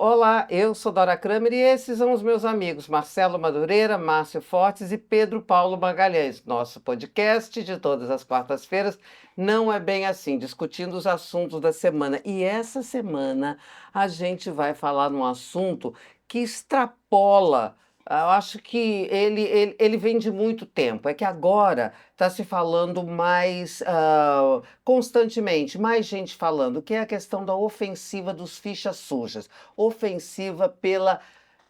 Olá, eu sou Dora Kramer e esses são os meus amigos Marcelo Madureira, Márcio Fortes e Pedro Paulo Magalhães. Nosso podcast de todas as quartas-feiras não é bem assim, discutindo os assuntos da semana. E essa semana a gente vai falar num assunto que extrapola. Eu acho que ele vem de muito tempo. É que agora está se falando mais constantemente, mais gente falando, que é a questão da ofensiva dos fichas sujas, ofensiva pela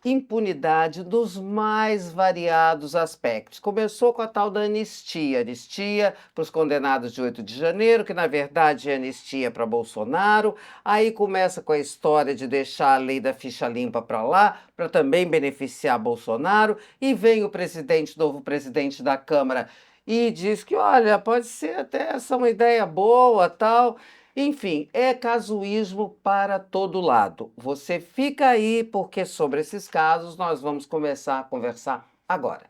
impunidade dos mais variados aspectos. Começou com a tal da anistia, anistia para os condenados de 8 de janeiro, que na verdade é anistia para Bolsonaro. Aí começa com a história de deixar a lei da ficha limpa para lá, para também beneficiar Bolsonaro, e vem o presidente, novo presidente da Câmara, e diz que, olha, pode ser até essa uma ideia boa, tal. Enfim, é casuísmo para todo lado. Você fica aí, porque sobre esses casos nós vamos começar a conversar agora.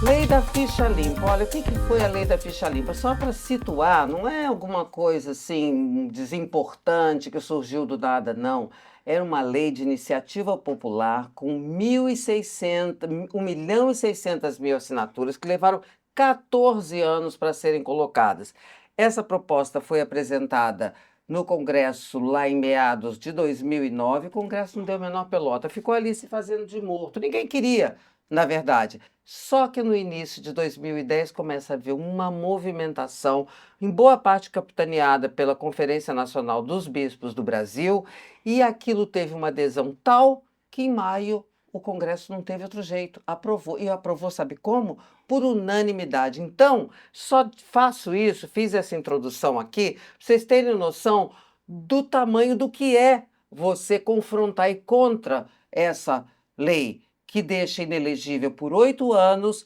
Lei da ficha limpa. Olha, o que foi a lei da ficha limpa? Só para situar, não é alguma coisa assim desimportante que surgiu do nada, não. Era uma lei de iniciativa popular com 1.600.000 assinaturas que levaram 14 anos para serem colocadas. Essa proposta foi apresentada no Congresso lá em meados de 2009. O Congresso não deu a menor pelota, ficou ali se fazendo de morto. Ninguém queria, na verdade. Só que no início de 2010 começa a haver uma movimentação, em boa parte capitaneada pela Conferência Nacional dos Bispos do Brasil, e aquilo teve uma adesão tal que em maio o Congresso não teve outro jeito, aprovou. E aprovou, sabe como? Por unanimidade. Então, só faço isso, fiz essa introdução aqui, para vocês terem noção do tamanho do que é você confrontar e contra essa lei que deixa inelegível por 8 anos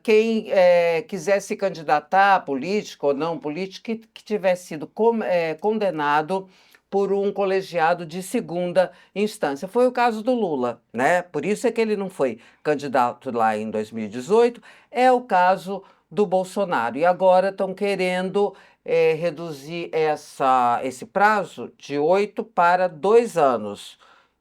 quem quiser se candidatar a político ou não político que tiver sido condenado por um colegiado de segunda instância. Foi o caso do Lula, né? Por isso é que ele não foi candidato lá em 2018. É o caso do Bolsonaro. E agora estão querendo reduzir esse prazo de 8 para 2 anos.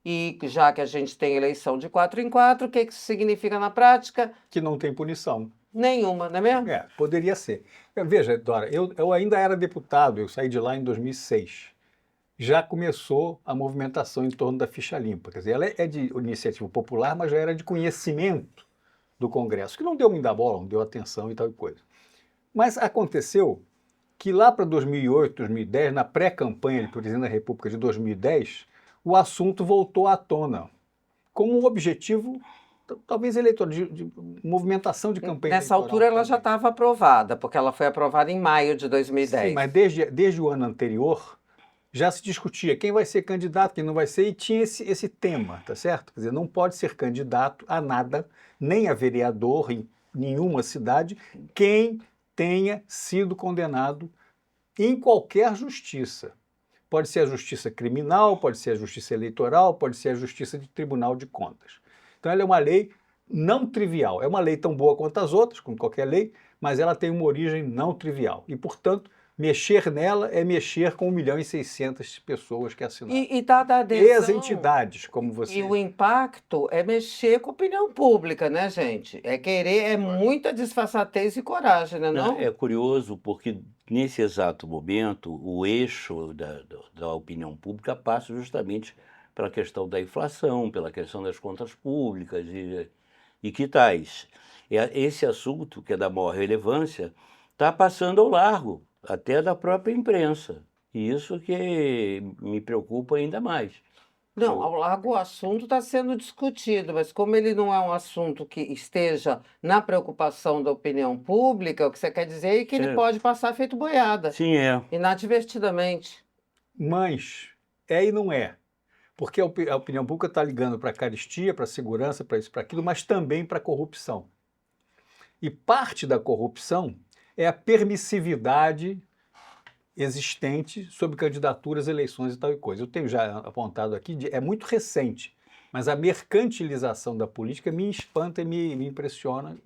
E já que a gente tem eleição de 4 em 4, o que isso significa na prática? Que não tem punição. Nenhuma, não é mesmo? Poderia ser. Veja, Dora, eu ainda era deputado, eu saí de lá em 2006. Já começou a movimentação em torno da ficha limpa. Quer dizer, ela é de iniciativa popular, mas já era de conhecimento do Congresso, que não deu muita bola, não deu atenção e tal coisa. Mas aconteceu que lá para 2008, 2010, na pré-campanha de presidente da República de 2010, o assunto voltou à tona, como um objetivo, talvez eleitoral, de movimentação de campanha Nessa eleitoral altura ela já também. estava aprovada, porque ela foi aprovada em maio de 2010. Sim, mas desde o ano anterior já se discutia quem vai ser candidato, quem não vai ser, e tinha esse tema, tá certo? Quer dizer, não pode ser candidato a nada, nem a vereador em nenhuma cidade, quem tenha sido condenado em qualquer justiça. Pode ser a justiça criminal, pode ser a justiça eleitoral, pode ser a justiça de tribunal de contas. Então ela é uma lei não trivial. É uma lei tão boa quanto as outras, como qualquer lei, mas ela tem uma origem não trivial. E, portanto, mexer nela é mexer com 1.600.000 pessoas que assinaram. E dada a adesão, E as entidades, como você... E o impacto é mexer com a opinião pública, né, gente? É querer, é muita disfarçatez e coragem, né, não? É curioso porque, nesse exato momento, o eixo da opinião pública passa justamente pela questão da inflação, pela questão das contas públicas e que tais. Esse assunto, que é da maior relevância, está passando ao largo, até da própria imprensa. E isso que me preocupa ainda mais. Não, ao largo o assunto está sendo discutido, mas como ele não é um assunto que esteja na preocupação da opinião pública, o que você quer dizer é que ele pode passar feito boiada, Sim, inadvertidamente. Mas é e não é. Porque a opinião pública está ligando para a carestia, para a segurança, para isso, para aquilo, mas também para a corrupção. E parte da corrupção é a permissividade existente sobre candidaturas, eleições e tal e coisa. Eu tenho já apontado aqui, é muito recente, Mas a mercantilização da política me espanta e me impressiona.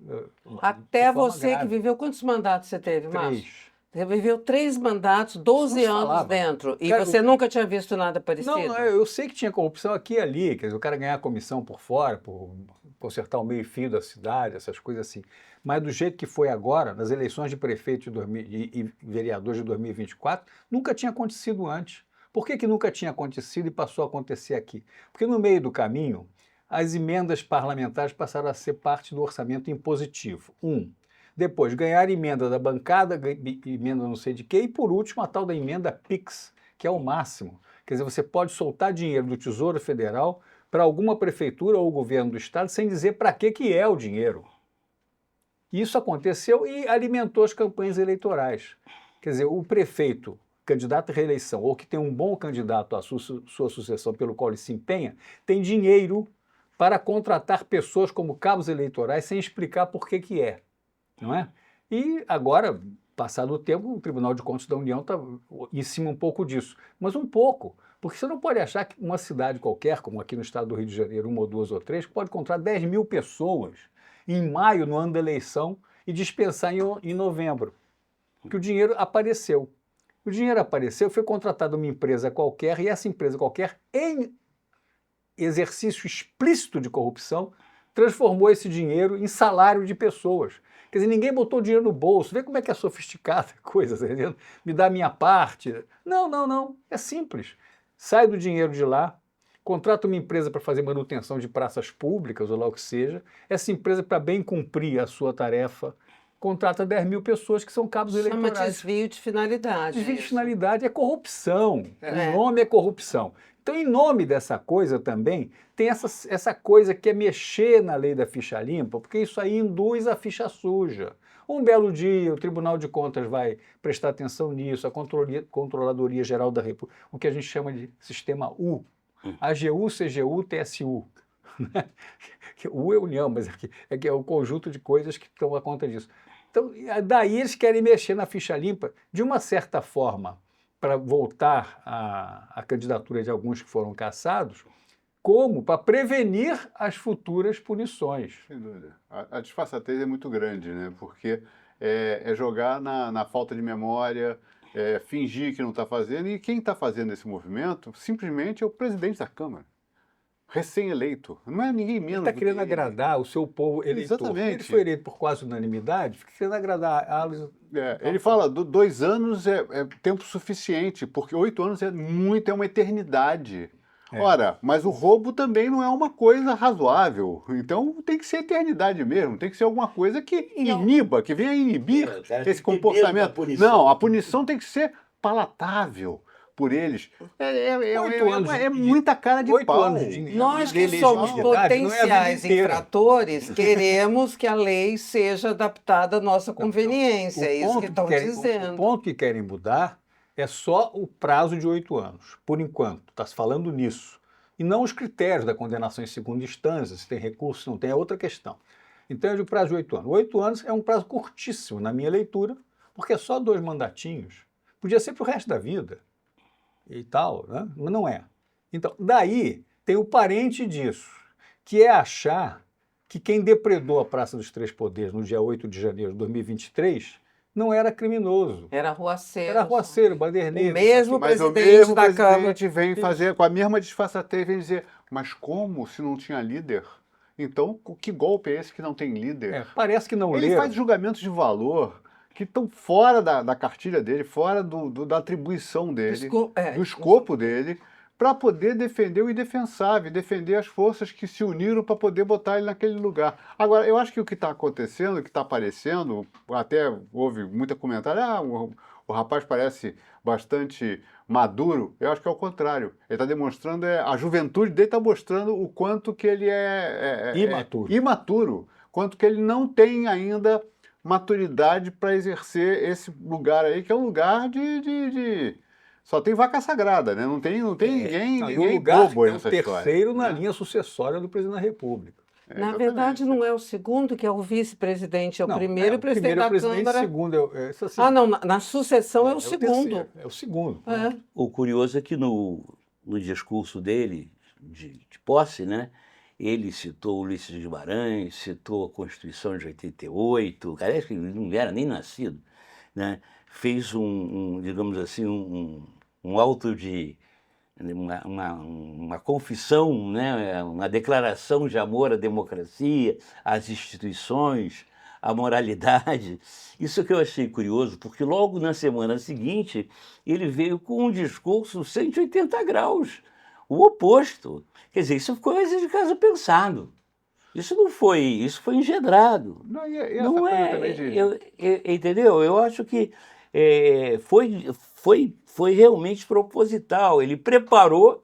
Até de forma você que grave. viveu, quantos mandatos você teve, Márcio? 3. Você viveu 3 mandatos, 12 Não se anos falava. dentro, e Cara, você nunca tinha visto nada parecido? Não, eu sei que tinha corrupção aqui e ali, quer dizer, o cara ganhar comissão por fora, por consertar o meio-fio da cidade, essas coisas assim. Mas do jeito que foi agora, nas eleições de prefeito e vereador de 2024, nunca tinha acontecido antes. Por que nunca tinha acontecido e passou a acontecer aqui? Porque no meio do caminho, as emendas parlamentares passaram a ser parte do orçamento impositivo. Depois, ganhar emenda da bancada, emenda não sei de quê, e por último, a tal da emenda PIX, que é o máximo. Quer dizer, você pode soltar dinheiro do Tesouro Federal para alguma prefeitura ou governo do estado sem dizer para que é o dinheiro. Isso aconteceu e alimentou as campanhas eleitorais. Quer dizer, o prefeito, candidato à reeleição, ou que tem um bom candidato à sua sucessão pelo qual ele se empenha, tem dinheiro para contratar pessoas como cabos eleitorais sem explicar por que é. Não é? E agora, passado o tempo, o Tribunal de Contas da União está em cima um pouco disso. Mas um pouco, porque você não pode achar que uma cidade qualquer, como aqui no estado do Rio de Janeiro, 1 ou 2 ou 3, pode contratar 10 mil pessoas em maio, no ano da eleição, e dispensar em novembro. Porque o dinheiro apareceu. O dinheiro apareceu, foi contratada uma empresa qualquer, e essa empresa qualquer, em exercício explícito de corrupção, transformou esse dinheiro em salário de pessoas. Quer dizer, ninguém botou dinheiro no bolso. Vê como é que é sofisticada a coisa, tá entendendo? Me dá a minha parte. Não. É simples. Sai do dinheiro de lá, contrata uma empresa para fazer manutenção de praças públicas, ou lá o que seja. Essa empresa, para bem cumprir a sua tarefa, contrata 10 mil pessoas que são cabos eleitorais. Chama desvio de finalidade. Desvio de isso. finalidade é corrupção. É. O nome é corrupção. Então, em nome dessa coisa também, tem essa coisa que é mexer na lei da ficha limpa, porque isso aí induz a ficha suja. Um belo dia, o Tribunal de Contas vai prestar atenção nisso, a Controladoria Geral da República, o que a gente chama de sistema U, AGU, CGU, TSU. U é União, mas é o conjunto de coisas que estão à conta disso. Então, daí eles querem mexer na ficha limpa, de uma certa forma, para voltar à candidatura de alguns que foram cassados, como para prevenir as futuras punições. Sem dúvida. A disfarçatez é muito grande, né? Porque é jogar na falta de memória, fingir que não está fazendo, e quem está fazendo esse movimento simplesmente é o presidente da Câmara, recém-eleito. Não é ninguém Ele menos está do querendo que ele. agradar o seu povo eleitor. Exatamente. Ele foi eleito por quase unanimidade, fica querendo agradar a Ele fala, 2 anos é tempo suficiente, porque 8 anos é uma eternidade. Ora, mas o roubo também não é uma coisa razoável. Então tem que ser eternidade mesmo, tem que ser alguma coisa que iniba, que venha inibir esse comportamento. Não, a punição tem que ser palatável por eles. É muita cara de 8 pau. anos de Nós que de somos elegibilidade não é a vida potenciais inteira. infratores, queremos que a lei seja adaptada à nossa conveniência. É isso que estão O dizendo. ponto que querem mudar é só o prazo de 8 anos, por enquanto. Está se falando nisso. E não os critérios da condenação em segunda instância, se tem recurso, se não tem, é outra questão. Então, eu digo prazo de 8 anos. 8 anos é um prazo curtíssimo, na minha leitura, porque é só 2 mandatinhos. Podia ser para o resto da vida e tal, né? Mas não é. Então, daí tem o parente disso, que é achar que quem depredou a Praça dos Três Poderes no dia 8 de janeiro de 2023 não era criminoso. Era arruaceiro. Era arruaceiro, baderneiro. O mesmo Mas o presidente mesmo da Câmara. presidente vem fazer com a mesma disfarçatez, vem dizer, mas como se não tinha líder? Então, que golpe é esse que não tem líder? Parece que não Ele leram. faz julgamentos de valor que estão fora da cartilha dele, fora da atribuição dele, do escopo dele, para poder defender o indefensável, defender as forças que se uniram para poder botar ele naquele lugar. Agora, eu acho que o que está acontecendo, o que está aparecendo, até houve muita comentário, o rapaz parece bastante maduro. Eu acho que é o contrário. Ele está demonstrando, a juventude dele está mostrando o quanto que ele é imaturo, quanto que ele não tem ainda maturidade para exercer esse lugar aí, que é um lugar de... Só tem vaca sagrada, né? Não tem ninguém o lugar bobo é o nessa terceiro história. na linha sucessória do presidente da República. Na verdade, não é o segundo, que é o vice-presidente, é o primeiro, e o presidente da Câmara. O segundo isso assim, não, na sucessão é o segundo. terceiro, é o segundo. É. O curioso é que no discurso dele, de posse, né, Ele citou Ulisses Guimarães, citou a Constituição de 88, parece que ele não era nem nascido, né? Fez digamos assim, um auto de uma confissão, né? Uma declaração de amor à democracia, às instituições, à moralidade. Isso que eu achei curioso, porque logo na semana seguinte ele veio com um discurso 180 graus, o oposto. Quer dizer, isso ficou coisa de casa pensado. Isso foi engendrado. Não, e Não essa coisa é, também de... entendeu? Eu acho que foi realmente proposital. Ele preparou,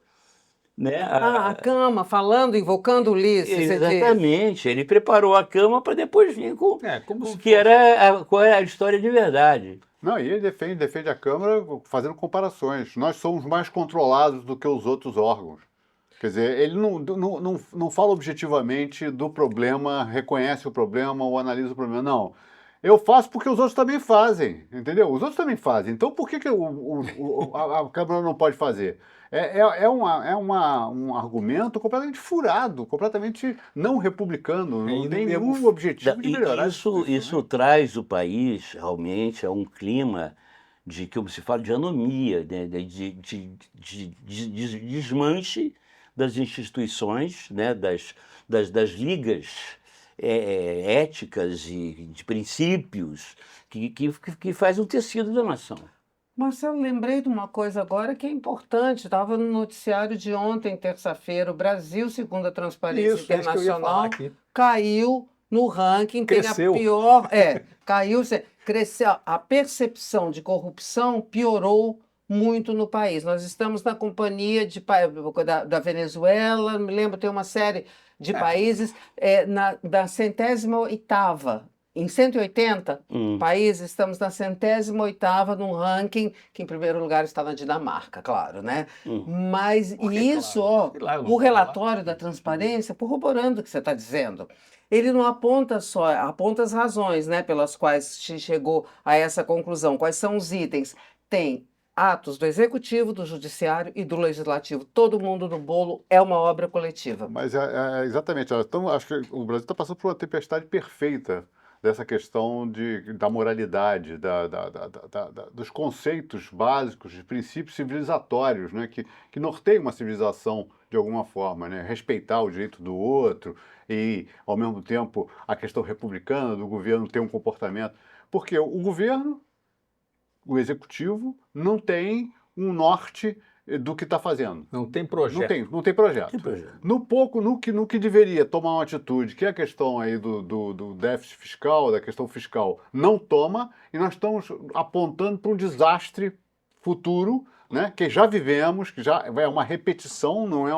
né? A cama, falando, invocando Ulisses, você diz. Exatamente. Ele preparou a cama para depois vir com como se que era qual é a história de verdade. Não, e ele defende a Câmara fazendo comparações. Nós somos mais controlados do que os outros órgãos. Quer dizer, ele não fala objetivamente do problema, reconhece o problema ou analisa o problema. Não. Eu faço porque os outros também fazem, entendeu? Os outros também fazem. Então, por que a Câmara não pode fazer? Um argumento completamente furado, completamente não republicano, não tem nenhum objetivo de melhorar Isso traz o país realmente a um clima de, como se fala, de anomia, né? de desmanche das instituições, né? das ligas éticas e de princípios que faz o tecido da nação. Marcelo, lembrei de uma coisa agora que é importante. Estava no noticiário de ontem, terça-feira, o Brasil, segundo a Transparência Internacional, caiu no ranking, cresceu. Tem a pior... cresceu. A percepção de corrupção piorou muito no país. Nós estamos na companhia da Venezuela, me lembro, tem uma série de países, da 108ª. Em 180 países, estamos na 108ª num ranking, que em primeiro lugar está na Dinamarca, claro, né? Mas isso, o relatório da transparência, corroborando o que você está dizendo, ele não aponta só, aponta as razões, né, pelas quais se chegou a essa conclusão. Quais são os itens? Tem atos do Executivo, do Judiciário e do Legislativo. Todo mundo no bolo, é uma obra coletiva. Mas exatamente, então, acho que o Brasil está passando por uma tempestade perfeita dessa questão da moralidade, dos conceitos básicos, de princípios civilizatórios, né, que norteiam uma civilização de alguma forma, né, respeitar o direito do outro e, ao mesmo tempo, a questão republicana do governo ter um comportamento. Porque o governo, o executivo, não tem um norte do que está fazendo. Não tem projeto. Não tem projeto. No que deveria tomar uma atitude, que é a questão aí do déficit fiscal, da questão fiscal, não toma, e nós estamos apontando para um desastre futuro, né, que já vivemos, que já é uma repetição, não é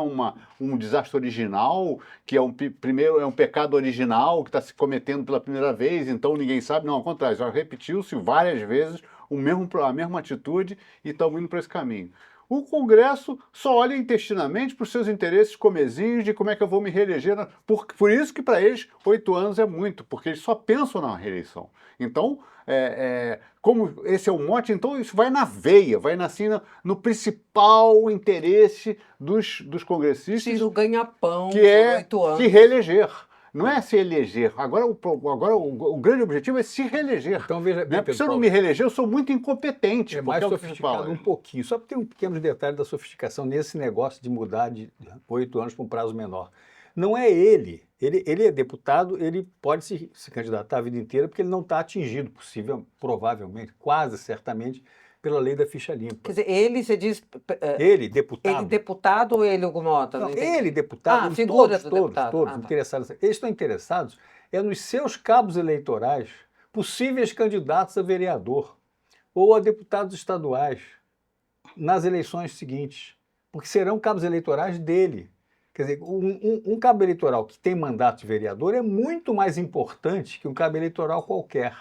um desastre original, que primeiro é um pecado original que está se cometendo pela primeira vez, então ninguém sabe. Não, ao contrário, já repetiu-se várias vezes a mesma atitude e estamos indo para esse caminho. O Congresso só olha intestinamente para os seus interesses comezinhos de como é que eu vou me reeleger. Por isso que para eles 8 anos é muito, porque eles só pensam na reeleição. Então, como esse é o mote, então isso vai na veia, vai no principal interesse dos congressistas. Ciro ganha-pão que é 8 anos. Se reeleger. Não é se eleger. Agora o grande objetivo é se reeleger. Então, veja bem, Se eu não me reeleger, eu sou muito incompetente. É mais sofisticado um pouquinho. Só tem um pequeno detalhe da sofisticação nesse negócio de mudar de 8 anos para um prazo menor. Não é ele. Ele é deputado, ele pode se candidatar a vida inteira porque ele não está atingido, provavelmente, quase certamente, pela lei da ficha limpa. Quer dizer, ele, você diz... Ele, deputado. Ele, deputado ou ele, Hugo Mota? Não, ele, deputado. Figura do deputado. Todos interessados. Eles estão interessados nos seus cabos eleitorais, possíveis candidatos a vereador ou a deputados estaduais nas eleições seguintes, porque serão cabos eleitorais dele. Quer dizer, um cabo eleitoral que tem mandato de vereador é muito mais importante que um cabo eleitoral qualquer.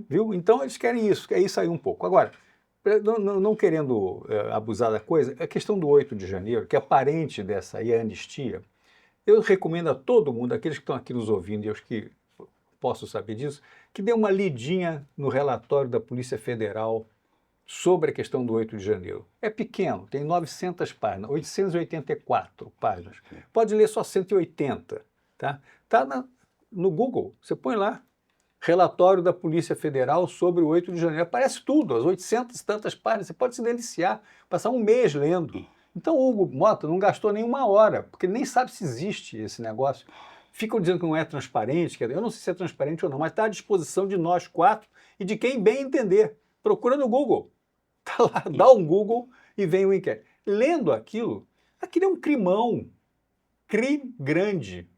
Viu? Então eles querem isso, quer isso aí um pouco. Agora, não querendo abusar da coisa, a questão do 8 de janeiro, que é parente dessa aí, a anistia, eu recomendo a todo mundo, aqueles que estão aqui nos ouvindo e os que possam saber disso, que dê uma lidinha no relatório da Polícia Federal sobre a questão do 8 de janeiro. É pequeno, tem 900 páginas, 884 páginas. Pode ler só 180, tá? Tá no Google, você põe lá, relatório da Polícia Federal sobre o 8 de janeiro. Aparece tudo, as 800 e tantas páginas, você pode se deliciar, passar um mês lendo. Então o Hugo Mota não gastou nem uma hora, porque ele nem sabe se existe esse negócio. Ficam dizendo que não é transparente, eu não sei se é transparente ou não, mas está à disposição de nós 4 e de quem bem entender. Procura no Google. Tá lá, dá um Google e vem o inquérito. Lendo aquilo é um crimão. Crime grande,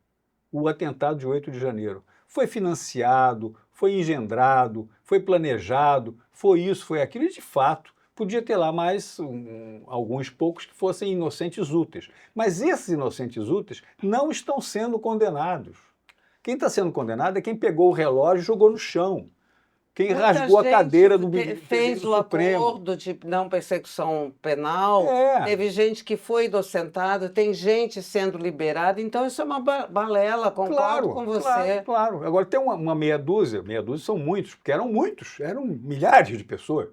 o atentado de 8 de janeiro. Foi financiado, foi engendrado, foi planejado, foi isso, foi aquilo, e de fato podia ter lá mais alguns poucos que fossem inocentes úteis. Mas esses inocentes úteis não estão sendo condenados. Quem está sendo condenado é quem pegou o relógio e jogou no chão. Quem rasgou a cadeira do fez o acordo de não persecução penal, teve gente que foi inocentada, tem gente sendo liberada, então isso é uma balela, concordo com você. Claro. Agora tem uma meia dúzia são muitos, porque eram milhares de pessoas,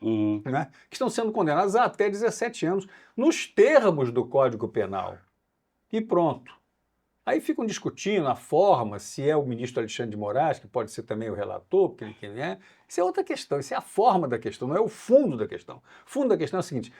né, que estão sendo condenadas a até 17 anos, nos termos do Código Penal. E pronto. Aí ficam discutindo a forma, se é o ministro Alexandre de Moraes, que pode ser também o relator, porque quem é. Isso é outra questão, isso é a forma da questão, não é o fundo da questão. O fundo da questão é o seguinte,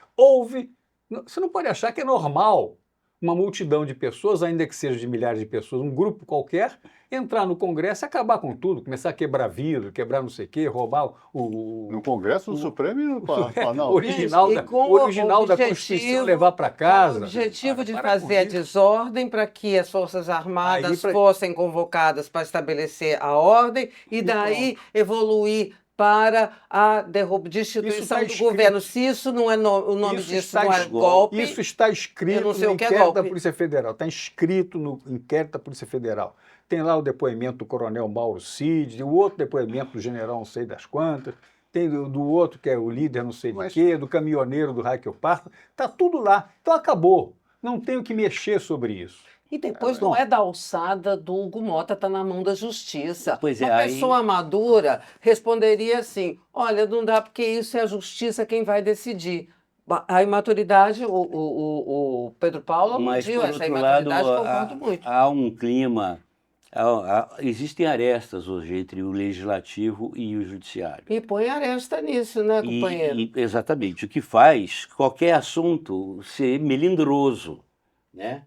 você não pode achar que é normal uma multidão de pessoas, ainda que seja de milhares de pessoas, um grupo qualquer, entrar no Congresso e acabar com tudo, começar a quebrar vidro, quebrar não sei o quê, roubar no Congresso, no Supremo e no Planalto. O original da Constituição levar para casa. O objetivo de fazer a desordem para que as Forças Armadas fossem convocadas para estabelecer a ordem e daí evoluir para a destituição do governo. Se isso não é o nome disso não é golpe... Isso está escrito no inquérito da Polícia Federal. Está escrito no inquérito da Polícia Federal. Tem lá o depoimento do coronel Mauro Cid, o outro depoimento do general não sei das quantas, tem do outro que é o líder não sei de quê, do caminhoneiro do Raquel Parta. Está tudo lá. Então acabou. Não tenho que mexer sobre isso. E depois não é da alçada do Hugo Mota, está na mão da justiça. Uma pessoa madura responderia assim, olha, não dá porque isso é a justiça quem vai decidir. A imaturidade, o Pedro Paulo aludiu essa imaturidade, concordo muito. Há um clima, existem arestas hoje entre o legislativo e o judiciário. E põe aresta nisso, né, companheiro? Exatamente, o que faz qualquer assunto ser melindroso, né?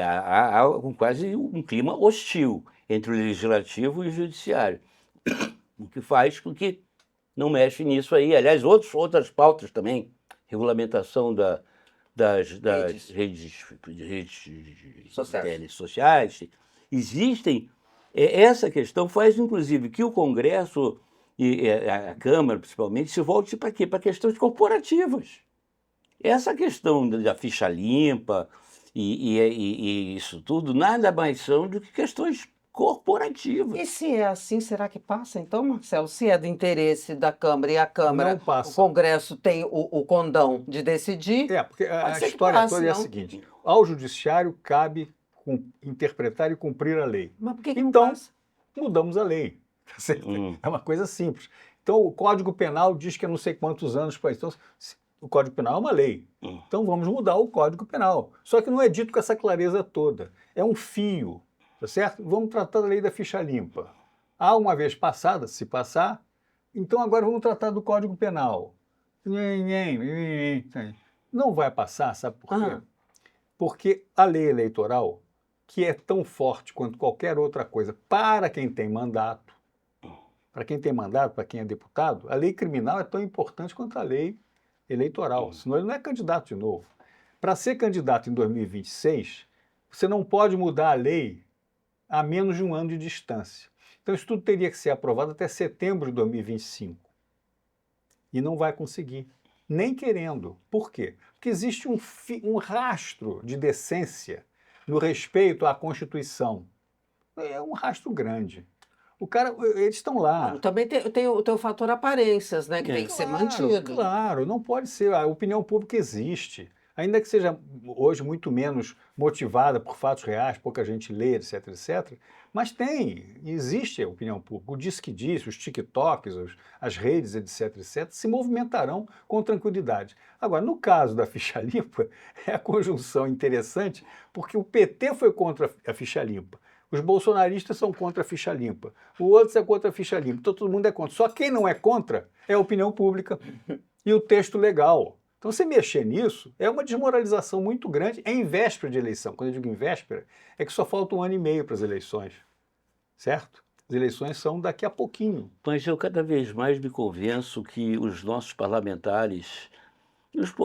Há quase um clima hostil entre o legislativo e o judiciário, o que faz com que não mexe nisso aí. Aliás, outras pautas também, regulamentação das redes sociais, existem. Essa questão faz, inclusive, que o Congresso e a Câmara, principalmente, se volte para quê? Para questões corporativas. Essa questão da ficha limpa e isso tudo nada mais são do que questões corporativas. E se é assim, será que passa então, Marcelo? Se é do interesse da Câmara e a Câmara, não passa. O Congresso tem o condão de decidir? Porque a história toda é a seguinte, ao Judiciário cabe interpretar e cumprir a lei. Mas por que então, não passa? Mudamos a lei. Tá certo? É uma coisa simples. Então, o Código Penal diz que é não sei quantos anos para isso. Então, o Código Penal é uma lei. Então vamos mudar o Código Penal. Só que não é dito com essa clareza toda. É um fio, tá certo? Vamos tratar da lei da ficha limpa. Uma vez passada, se passar, então agora vamos tratar do Código Penal. Não vai passar, sabe por quê? Porque a lei eleitoral, que é tão forte quanto qualquer outra coisa para quem tem mandato, para quem é deputado, a lei criminal é tão importante quanto a lei eleitoral, senão ele não é candidato de novo. Para ser candidato em 2026, você não pode mudar a lei a menos de um ano de distância. Então isso tudo teria que ser aprovado até setembro de 2025. E não vai conseguir, nem querendo. Por quê? Porque existe um rastro de decência no respeito à Constituição. É um rastro grande. Eles estão lá. Também tem o fator aparências, né? Que tem que ser mantido. Claro, não pode ser. A opinião pública existe. ainda que seja hoje muito menos motivada por fatos reais, pouca gente lê, etc, etc, mas existe a opinião pública. O Diz que Diz, os TikToks, as redes, etc, etc, se movimentarão com tranquilidade. Agora, no caso da ficha limpa, é a conjunção interessante, porque o PT foi contra a ficha limpa. Os bolsonaristas são contra a ficha limpa. O outro é contra a ficha limpa. Então todo mundo é contra. Só quem não é contra é a opinião pública e o texto legal. Então, você mexer nisso é uma desmoralização muito grande em véspera de eleição. Quando eu digo em véspera, é que só falta 1 ano e meio para as eleições, certo? As eleições são daqui a pouquinho. Mas eu cada vez mais me convenço que os nossos parlamentares,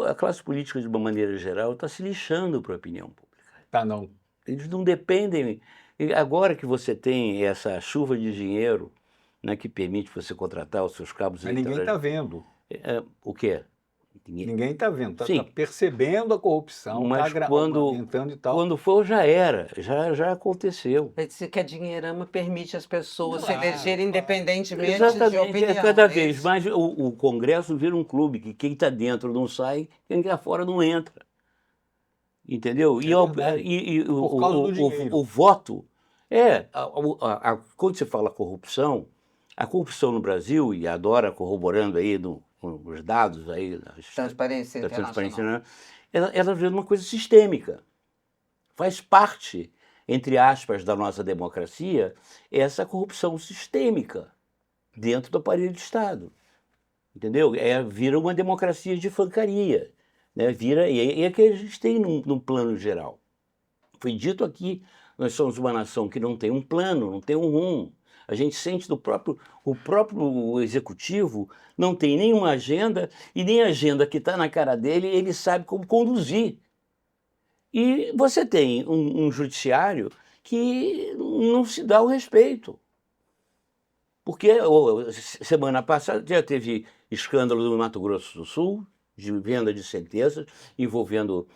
a classe política de uma maneira geral, está se lixando para a opinião pública. Tá, não. Eles não dependem. E agora que você tem essa chuva de dinheiro, né, que permite você contratar os seus cabos Mas ninguém está vendo. O quê? Ninguém está vendo, está percebendo a corrupção, mas está aumentando e tal. Quando for, já era, já aconteceu. Dizer que a dinheirama permite as pessoas se elegerem independentemente Exatamente, de opinião. cada vez mais o Congresso vira um clube, que quem está dentro não sai, quem está fora não entra. Entendeu? Por causa do dinheiro. O voto quando você fala corrupção, a corrupção no Brasil, e adora corroborando aí os dados aí da Transparência Internacional, ela vira uma coisa sistêmica. Faz parte, entre aspas, da nossa democracia, essa corrupção sistêmica dentro do aparelho de Estado. Entendeu? Vira uma democracia de fancaria. Né? E é que a gente tem num plano geral. Foi dito aqui, nós somos uma nação que não tem um plano, não tem um rumo. A gente sente o próprio executivo não tem nenhuma agenda, e nem a agenda que está na cara dele, ele sabe como conduzir. E você tem um judiciário que não se dá o respeito. Porque semana passada já teve escândalo no Mato Grosso do Sul, de venda de sentenças envolvendo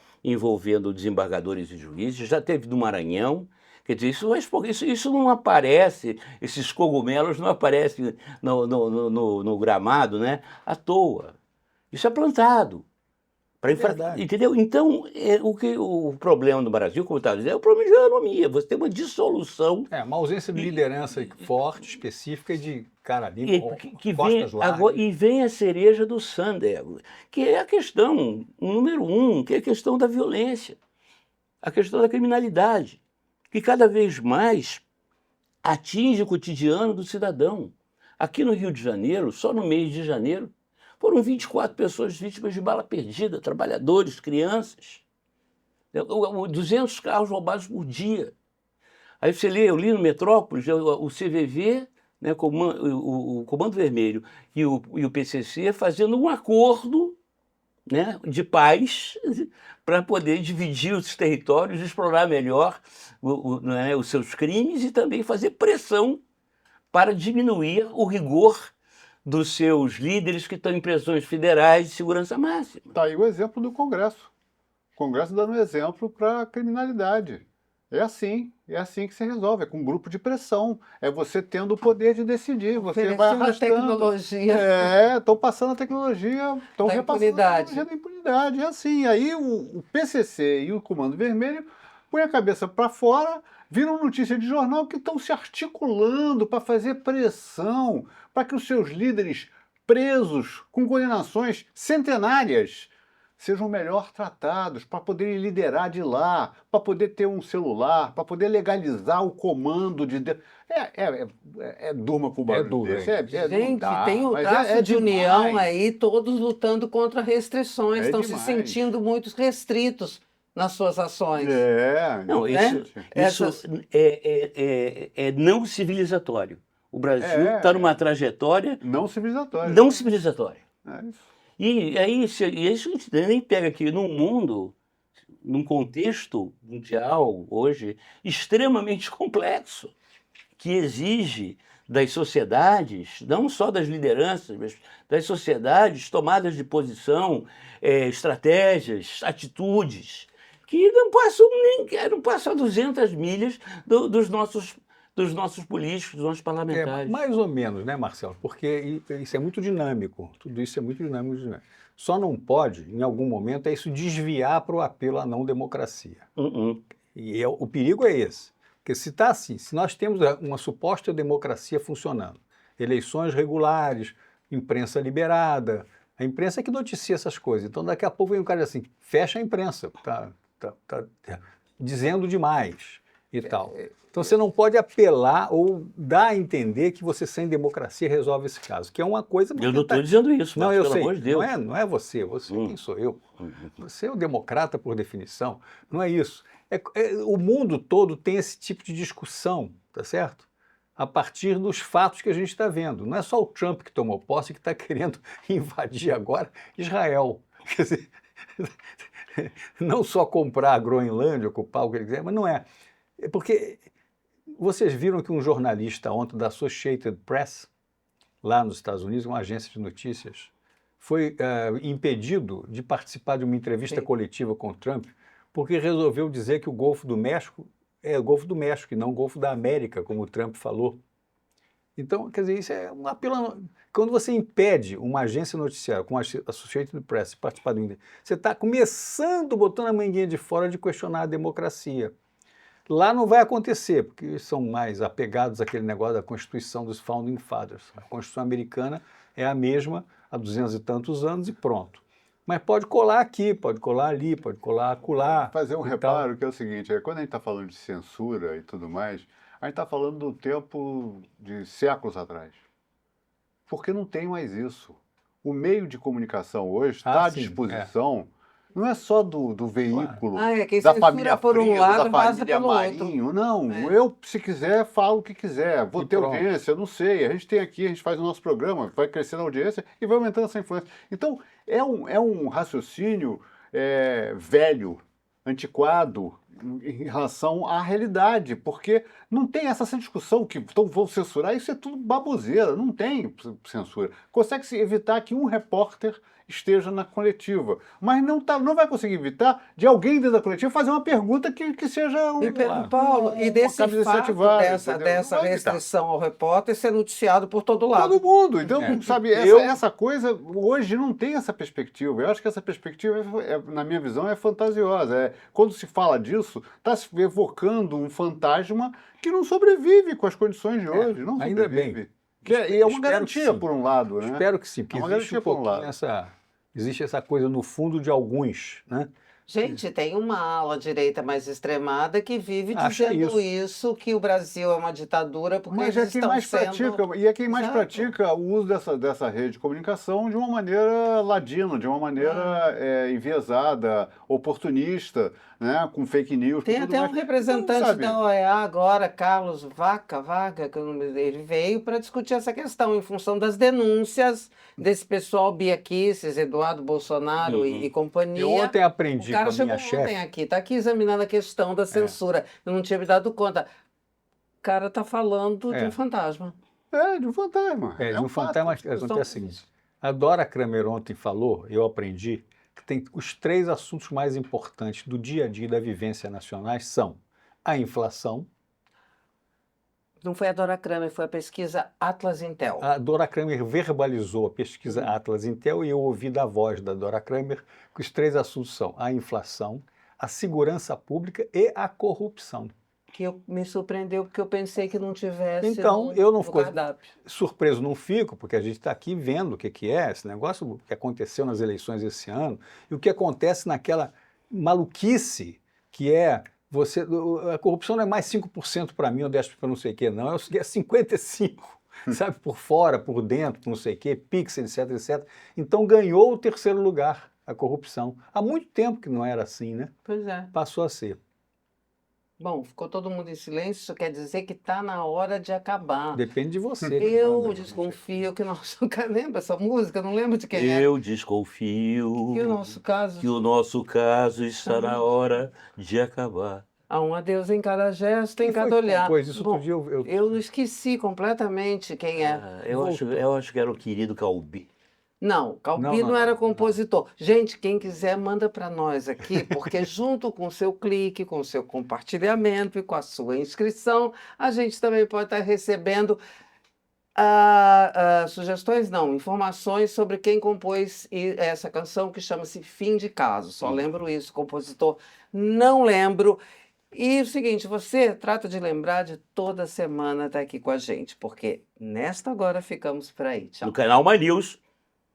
desembargadores e juízes, já teve no Maranhão. Quer dizer, isso não aparece, esses cogumelos não aparecem no gramado, né, à toa. Isso é plantado. Entendeu? Então, o problema no Brasil, como eu estava dizendo, é o problema de economia. Você tem uma dissolução. Uma ausência de liderança forte, específica, de cara limpa, costas largas. E vem a cereja do sundae, que é a questão número 1, que é a questão da violência, a questão da criminalidade, que cada vez mais atinge o cotidiano do cidadão. Aqui no Rio de Janeiro, só no mês de janeiro, foram 24 pessoas vítimas de bala perdida, trabalhadores, crianças. 200 carros roubados por dia. Aí você lê, eu li no Metrópolis, o CVV, né, o Comando Vermelho e o PCC fazendo um acordo, né, de paz para poder dividir os territórios, explorar melhor os seus crimes e também fazer pressão para diminuir o rigor dos seus líderes que estão em prisões federais de segurança máxima. Está aí o exemplo do Congresso. O Congresso dando exemplo para a criminalidade. É assim que se resolve, é com um grupo de pressão. É você tendo o poder de decidir, você vai arrastando. Tecnologia. Estão passando a tecnologia, estão repassando a tecnologia da impunidade. É assim. Aí o PCC e o Comando Vermelho põem a cabeça para fora, viram notícia de jornal que estão se articulando para fazer pressão, para que os seus líderes presos com condenações centenárias sejam melhor tratados, para poderem liderar de lá, para poder ter um celular, para poder legalizar o comando de... durma com o barulho desse. Gente, tem um traço de união aí, todos lutando contra restrições, estão se sentindo muito restritos nas suas ações. Não, isso é não civilizatório. O Brasil está numa trajetória... Não civilizatória. Não civilizatória. É isso. E aí, isso a gente nem pega aqui num mundo, num contexto mundial hoje extremamente complexo, que exige das sociedades, não só das lideranças, mas das sociedades, tomadas de posição, estratégias, atitudes, que não passam a 200 milhas dos nossos dos nossos políticos, dos nossos parlamentares. Mais ou menos, né, Marcelo? Porque isso é muito dinâmico, tudo isso é muito dinâmico. Só não pode, em algum momento, isso desviar para o apelo à não democracia. E o perigo é esse. Porque se está assim, se nós temos uma suposta democracia funcionando, eleições regulares, imprensa liberada, a imprensa é que noticia essas coisas. Então, daqui a pouco vem um cara assim, fecha a imprensa, tá dizendo demais e tal. Então, você não pode apelar ou dar a entender que você, sem democracia, resolve esse caso, que é uma coisa... Eu não estou dizendo isso, não, mas, eu pelo sei, amor de Deus. não é você, quem sou eu? Você é o democrata por definição, não é isso. O mundo todo tem esse tipo de discussão, tá certo? A partir dos fatos que a gente está vendo. Não é só o Trump que tomou posse que está querendo invadir agora Israel. Quer dizer, não só comprar a Groenlândia, ocupar o que ele quiser, mas não é. É porque vocês viram que um jornalista ontem da Associated Press, lá nos Estados Unidos, uma agência de notícias, foi impedido de participar de uma entrevista coletiva com o Trump, porque resolveu dizer que o Golfo do México é o Golfo do México e não o Golfo da América, como o Trump falou. Então, quer dizer, isso é um apelo... Quando você impede uma agência noticiária, como a Associated Press, de participar do... Você está começando, botando a manguinha de fora de questionar a democracia. Lá não vai acontecer, porque são mais apegados àquele negócio da Constituição dos Founding Fathers. A Constituição americana é a mesma há 200 e tantos anos e pronto. Mas pode colar aqui, pode colar ali, pode colar acolá. Fazer um reparo que é o seguinte, quando a gente está falando de censura e tudo mais, a gente está falando do tempo de séculos atrás. Porque não tem mais isso. O meio de comunicação hoje está à disposição, não é só do veículo, da família por um lado, da família Marinho. Outro. Não, eu, se quiser, falo o que quiser. Vou ter audiência, não sei. A gente tem aqui, a gente faz o nosso programa, vai crescendo a audiência e vai aumentando essa influência. Então, é um raciocínio velho, antiquado, em relação à realidade, porque não tem essa discussão que vão censurar, isso é tudo baboseira, não tem censura. Consegue-se evitar que um repórter esteja na coletiva, mas não vai conseguir evitar de alguém dentro da coletiva fazer uma pergunta que seja... Paulo, e desse fato dessa restrição ao repórter ser noticiado por todo lado. Todo mundo. Então, sabe, essa coisa, hoje não tem essa perspectiva. Eu acho que essa perspectiva, na minha visão, é fantasiosa. Quando se fala disso, está se evocando um fantasma que não sobrevive com as condições de hoje. Não ainda sobrevive. bem. E é uma garantia, por um lado, né? Espero que sim, porque existe essa coisa no fundo de alguns, né? Gente, tem uma ala direita mais extremada que vive dizendo isso, que o Brasil é uma ditadura, porque mas eles estão sendo... E é quem mais pratica o uso dessa rede de comunicação de uma maneira ladina, de uma maneira enviesada, oportunista, né, com fake news. Tem até um representante da OEA agora, Carlos Vaga, que ele veio para discutir essa questão em função das denúncias desse pessoal Bia Kicis, Eduardo Bolsonaro e companhia. Eu ontem aprendi com a minha chefe. Está aqui examinando a questão da censura. Eu não tinha me dado conta. O cara está falando de um fantasma. De um fantasma. De um fantasma. Acontece o seguinte. A Dora Kramer ontem falou, eu aprendi, que tem os 3 assuntos mais importantes do dia a dia da vivência nacionais são a inflação. Não foi a Dora Kramer, foi a pesquisa Atlas Intel. A Dora Kramer verbalizou a pesquisa Atlas Intel e eu ouvi da voz da Dora Kramer que os 3 assuntos são a inflação, a segurança pública e a corrupção. Que me surpreendeu porque eu pensei que não tivesse. Então, eu não fico surpreso, não fico, porque a gente está aqui vendo o que é esse negócio que aconteceu nas eleições esse ano e o que acontece naquela maluquice que é a corrupção não é mais 5% para mim ou 10% para não sei o quê, não, é 55%, sabe, por fora, por dentro, por não sei o quê, Pix, etc, etc. Então ganhou o 3º lugar a corrupção. Há muito tempo que não era assim, né? Pois é. Passou a ser. Bom, ficou todo mundo em silêncio, isso quer dizer que está na hora de acabar. Depende de você. Eu desconfio que o nosso caso... Lembra essa música? Eu não lembro de quem é. Eu desconfio que o nosso caso está na hora de acabar. Há um adeus em cada gesto, em cada olhar. Pois isso Bom, outro dia eu esqueci completamente quem é. Eu acho que era o querido Calbi. Não, Calpino era compositor. Gente, quem quiser, manda para nós aqui, porque junto com o seu clique, com o seu compartilhamento e com a sua inscrição, a gente também pode estar recebendo sugestões, não, informações sobre quem compôs essa canção que chama-se Fim de Caso. Só lembro isso, compositor, não lembro. E o seguinte, você trata de lembrar de toda semana estar aqui com a gente, porque nesta agora ficamos por aí. Tchau. No canal My News.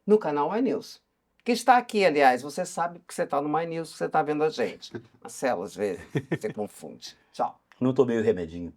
No canal My News. Que está aqui, aliás. Você sabe que você está no My News, que você está vendo a gente. Marcelo, às vezes, você confunde. Tchau. Não tomei o remedinho.